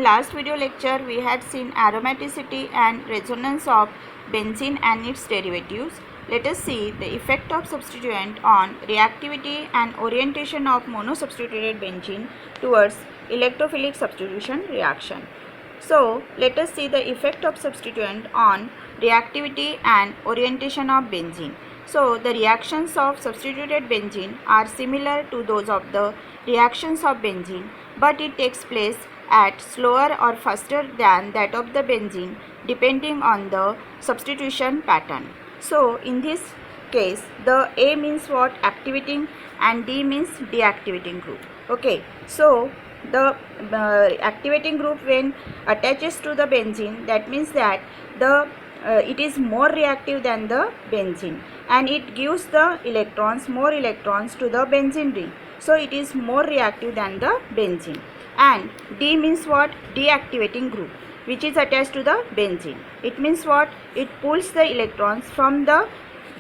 last video lecture, we had seen aromaticity and resonance of benzene and its derivatives. Let us see the effect of substituent on reactivity and orientation of monosubstituted benzene towards electrophilic substitution reaction. So, let us see the effect of substituent on reactivity and orientation of benzene. So, the reactions of substituted benzene are similar to those of the reactions of benzene, but it takes place at slower or faster than that of the benzene depending on the substitution pattern. So, in this case, the A means what? Activating, and D means deactivating group. Okay, so the activating group when attaches to the benzene, that means that the it is more reactive than the benzene, and it gives the electrons, more electrons to the benzene ring. So it is more reactive than the benzene. And D means what? Deactivating group, which is attached to the benzene. It means what? It pulls the electrons from the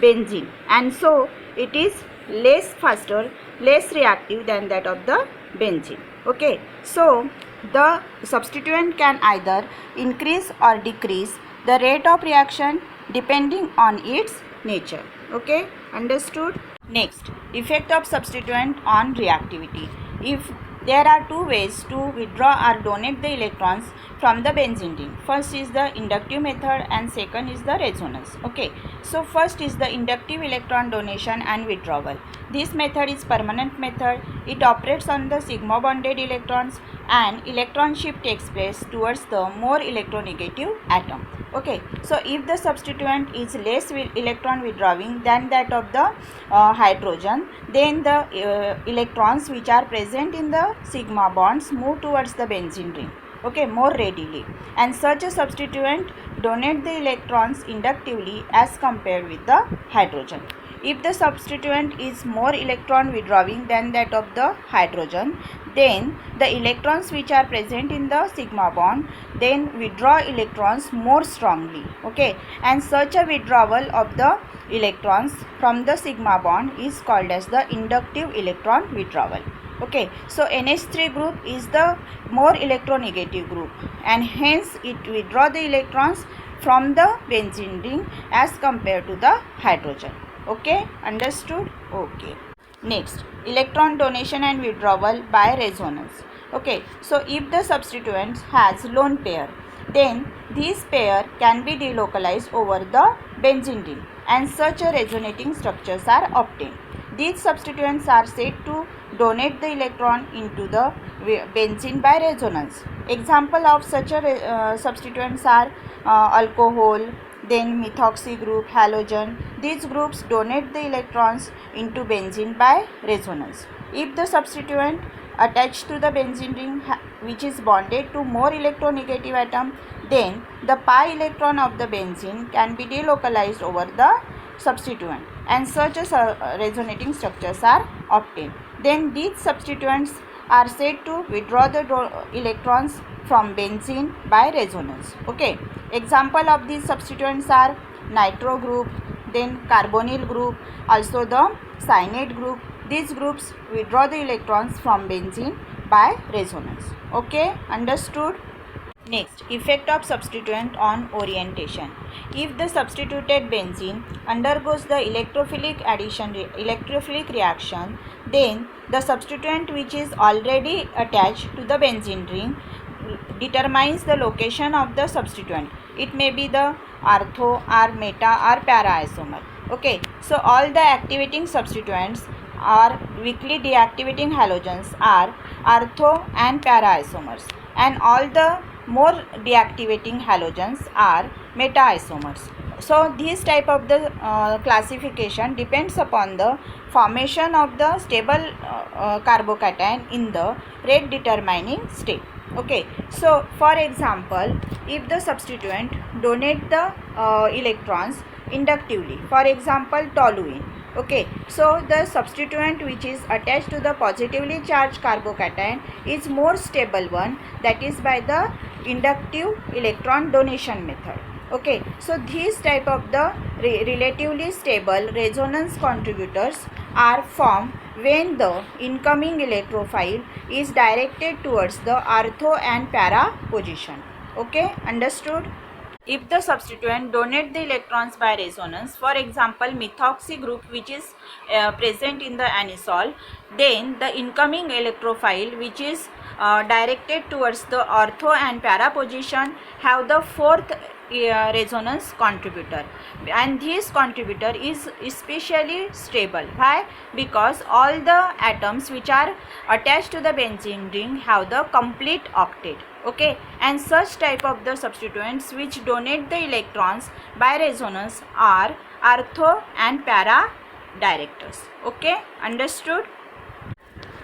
benzene, and so it is less faster, less reactive than that of the benzene. Okay, so the substituent can either increase or decrease the rate of reaction depending on its nature. Okay, understood? Next, effect of substituent on reactivity. If there are two ways to withdraw or donate the electrons from the benzene ring. First is the inductive method and second is the resonance. Okay, so first is the inductive electron donation and withdrawal. This method is permanent method. It operates on the sigma bonded electrons, and electron shift takes place towards the more electronegative atom. Okay, so if the substituent is less electron withdrawing than that of the hydrogen, then the electrons which are present in the sigma bonds move towards the benzene ring, okay, more readily, and such a substituent donate the electrons inductively as compared with the hydrogen. If the substituent is more electron withdrawing than that of the hydrogen, then the electrons which are present in the sigma bond then withdraw electrons more strongly, okay, and such a withdrawal of the electrons from the sigma bond is called as the inductive electron withdrawal. Okay, so NH3 group is the more electronegative group, and hence it withdraw the electrons from the benzene ring as compared to the hydrogen. Okay, understood? Okay. Next, electron donation and withdrawal by resonance. Okay, so if the substituent has lone pair, then this pair can be delocalized over the benzene ring, and such a resonating structures are obtained. These substituents are said to donate the electron into the benzene by resonance. Example of such a substituents are alcohol, then methoxy group, halogen. These groups donate the electrons into benzene by resonance. If the substituent attached to the benzene ring which is bonded to more electronegative atom, then the pi electron of the benzene can be delocalized over the substituent, and such a resonating structures are obtained. Then these substituents are said to withdraw the electrons from benzene by resonance. Okay, example of these substituents are nitro group, then carbonyl group, also the cyanide group. These groups withdraw the electrons from benzene by resonance. Okay, understood? Next, effect of substituent on orientation. If the substituted benzene undergoes the electrophilic reaction, then the substituent which is already attached to the benzene ring determines the location of the substituent. It may be the ortho or meta or para isomer. Okay, so all the activating substituents or weakly deactivating halogens are ortho and para isomers, and all the more deactivating halogens are meta isomers. So this type of the classification depends upon the formation of the stable carbocation in the rate determining state. Okay, so for example, if the substituent donate the electrons inductively, for example toluene. Okay, so the substituent which is attached to the positively charged carbocation is more stable one, that is by the inductive electron donation method. Okay, so these type of the relatively stable resonance contributors are formed when the incoming electrophile is directed towards the ortho and para position. Okay, understood? If the substituent donate the electrons by resonance, for example methoxy group which is present in the anisole, then the incoming electrophile which is directed towards the ortho and para position have the fourth resonance contributor, and this contributor is especially stable. Why? Because all the atoms which are attached to the benzene ring have the complete octet. Okay, and such type of the substituents which donate the electrons by resonance are ortho and para directors. Okay, understood?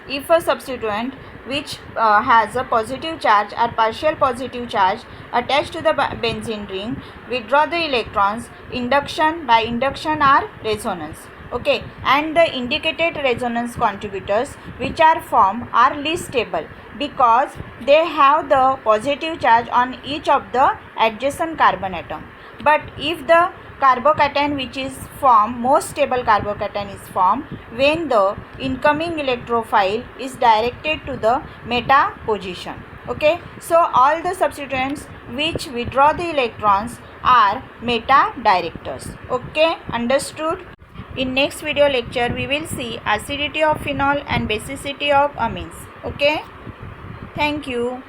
If a substituent which has a positive charge or partial positive charge attached to the benzene ring withdraw the electrons, induction, by induction or resonance. Okay, and the indicated resonance contributors which are formed are least stable because they have the positive charge on each of the adjacent carbon atom. But if the carbocation which is formed, most stable carbocation is formed when the incoming electrophile is directed to the meta position. Okay, so all the substituents which withdraw the electrons are meta directors. Okay, understood? In next video lecture we will see acidity of phenol and basicity of amines. Okay, thank you.